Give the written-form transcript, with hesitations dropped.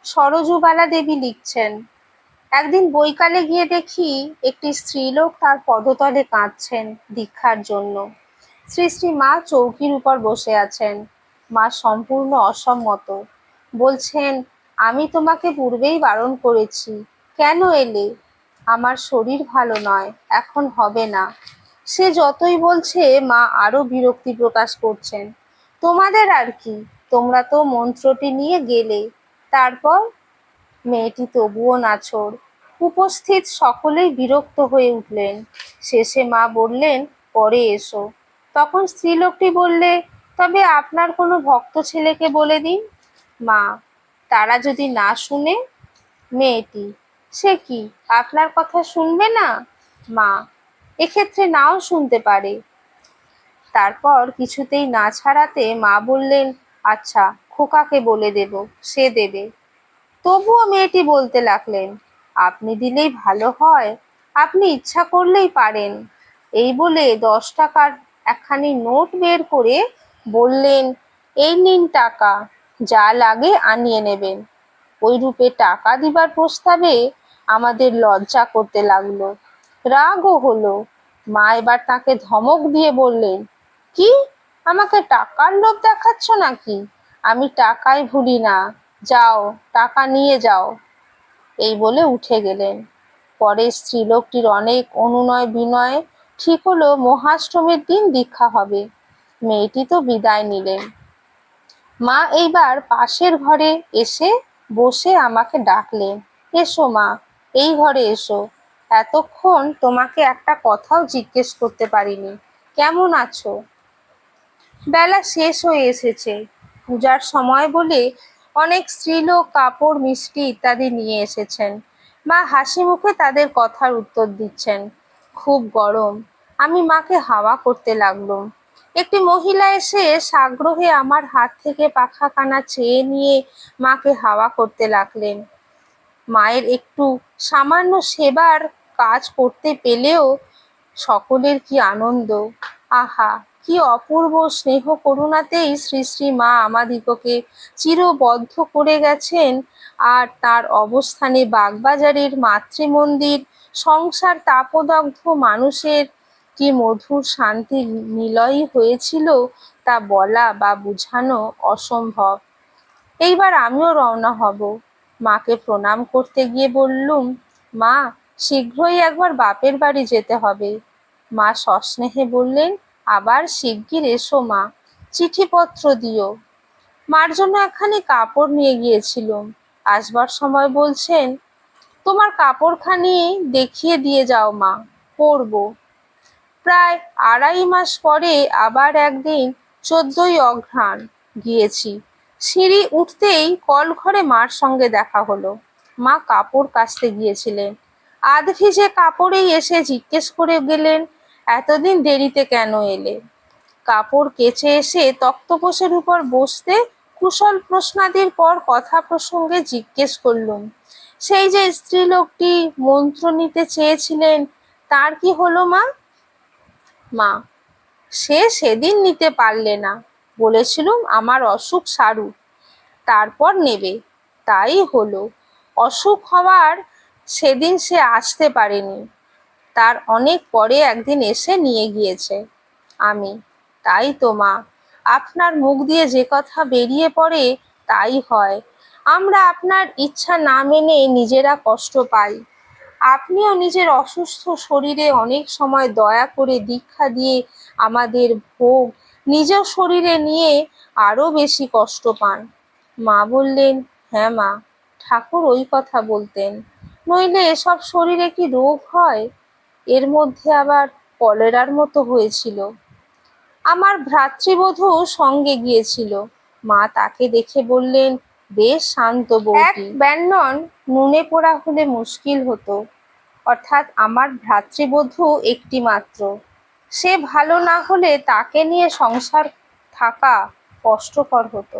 সরজুবালা দেবী লিখছেন, একদিন বৈকালে গিয়ে দেখি একটি স্ত্রীলোক তার পদতলে কাঁদছেন দীক্ষার জন্য। শ্রী শ্রী মা চৌকির উপর বসে আছেন। মা সম্পূর্ণ অসম্মত। বলছেন, আমি তোমাকে পূর্বেই বারণ করেছি, কেন এলে? আমার শরীর ভালো নয়, এখন হবে না। সে যতই বলছে মা আরো বিরক্তি প্রকাশ করছেন। তোমাদের আর কি, তোমরা তো মন্ত্রটি নিয়ে গেলে। তারপর? মেয়েটি তবুও নাছোড়। উপস্থিত সকলেই বিরক্ত হয়ে উঠলেন। শেষে মা বললেন, পরে এসো। তখন স্ত্রীলোকটি বললে, তবে আপনার কোনো ভক্ত ছেলেকে বলে দিন। মা, তারা যদি না শুনে? মেয়েটি, সে কি, আপনার কথা শুনবে না? মা, এক্ষেত্রে নাও শুনতে পারে। তারপর কিছুতেই না ছাড়াতে মা বললেন, আচ্ছা, খোকাকে বলে দেব, সে দেবে। তবুও মেয়েটি বলতে লাগলেন, আপনি দিলেই ভালো হয়, আপনি ইচ্ছা করলেই পারেন। এই বলে 10 টাকার একখানি নোট বের করে বললেন, এই নিন টাকা, যা লাগে আনিয়ে নেবেন। ওই রূপে টাকা দিবার প্রস্তাবে আমাদের লজ্জা করতে লাগলো, রাগও হলো। মা এবার তাকে ধমক দিয়ে বললেন, কি, আমাকে টাকার লোভ দেখাচ্ছ নাকি? আমি টাকাই ভুলি না, যাও টাকা নিয়ে যাও। এই বলে উঠে গেলেন। পরে স্ত্রীলোকটির অনেক অনুনয় বিনয়ে ঠিক হলো মহাষ্টমীর দিন দীক্ষা হবে। মেয়েটি তো বিদায় নিলেন। মা এইবার পাশের ঘরে এসে বসে আমাকে ডাকলেন, এসো মা, এই ঘরে এসো। এতক্ষণ তোমাকে একটা কথাও জিজ্ঞেস করতে পারিনি, কেমন আছো? বেলা শেষ হয়ে এসেছে। পূজার সময় বলে অনেক স্ত্রীলোক কাপড়, মিষ্টি ইত্যাদি নিয়ে এসেছেন। মা হাসি মুখে তাদের কথার উত্তর দিচ্ছেন। খুব গরম। আমি মাকে হাওয়া করতে লাগলাম। একটি মহিলা এসে সাগ্রহে আমার হাত থেকে পাখাখানা চেয়ে নিয়ে মাকে হাওয়া করতে লাগলেন। মায়ের একটু সামান্য সেবার কাজ করতে পেলেও সকলের কি আনন্দ! আহা, কি অপূর্ব স্নেহ করুণাতেই শ্রী শ্রী মা আমাদিগকে চিরবদ্ধ করে গেছেন। আর তার অবস্থানে বাগবাজারের মাতৃমন্দির সংসার তাপদগ্ধ মানুষের কি মধুর শান্তি নিলয়ই হয়েছিল, তা বলা বা বুঝানো অসম্ভব। এইবার আমিও রওনা হব। মাকে প্রণাম করতে গিয়ে বললুম, মা, শীঘ্রই একবার বাপের বাড়ি যেতে হবে। মা সস্নেহে বললেন, আবার শিগগির এসো মা, চিঠিপত্র দিও। মার জন্য একখানি কাপড় নিয়ে গিয়েছিলুম। আসবার সময় বলছেন, তোমার কাপড়খানি দেখিয়ে দিয়ে যাও মা, পরবো। প্রায় 2.5 মাস পরে আবার একদিন 14ই অঘ্রাণ গিয়েছি। সিঁড়ি উঠতেই কল ঘরে মার সঙ্গে দেখা হলো। মা কাপড় কাচতে গিয়েছিলেন। আধ ভিজে কাপড়েই এসে জিজ্ঞেস করে গেলেন, এতদিন দেরিতে কেন এলে? কাপড় কেচে এসে তক্তপোষের উপর বসতে কুশল প্রশ্নাদির পর কথা প্রসঙ্গে জিজ্ঞেস করলুম, সেই যে স্ত্রীলোকটি মন্ত্র নিতে চেয়েছিলেন, তার কি হলো মা? মা, সে সেদিন নিতে পারলে না, বলেছিলুম আমার অসুখ সারুক, তারপর নেবে। তাই হলো। অসুখ হওয়ার সেদিন সে আসতে পারেনি। তার অনেক পরে একদিন এসে নিয়ে গিয়েছে। আমি, তাই তো মা, আপনার মুখ দিয়ে যে কথা বেরিয়ে পড়ে তাই হয়। আমরা আপনার ইচ্ছা না মেনে নিজেরা কষ্ট পাই। আপনিও নিজের অসুস্থ শরীরে অনেক সময় দয়া করে দীক্ষা দিয়ে আমাদের ভোগ নিজের শরীরে নিয়ে আরো বেশি কষ্ট পান। মা বললেন, হ্যাঁ মা, ঠাকুর ওই কথা বলতেন, নইলে এসব শরীরে কি রোগ হয়? এর মধ্যে আবার কলেরার মতো হয়েছিল। আমার ভ্রাতৃবধূ সঙ্গে গিয়েছিল। মা তাকে দেখে বললেন, বেশ শান্ত বউটি। এক ব্যান্নন নুনে পোড়া হলে মুশকিল হতো। অর্থাৎ আমার ভ্রাতৃবধূ একটি মাত্র। সে ভালো না হলে তাকে নিয়ে সংসার থাকা কষ্টকর হতো।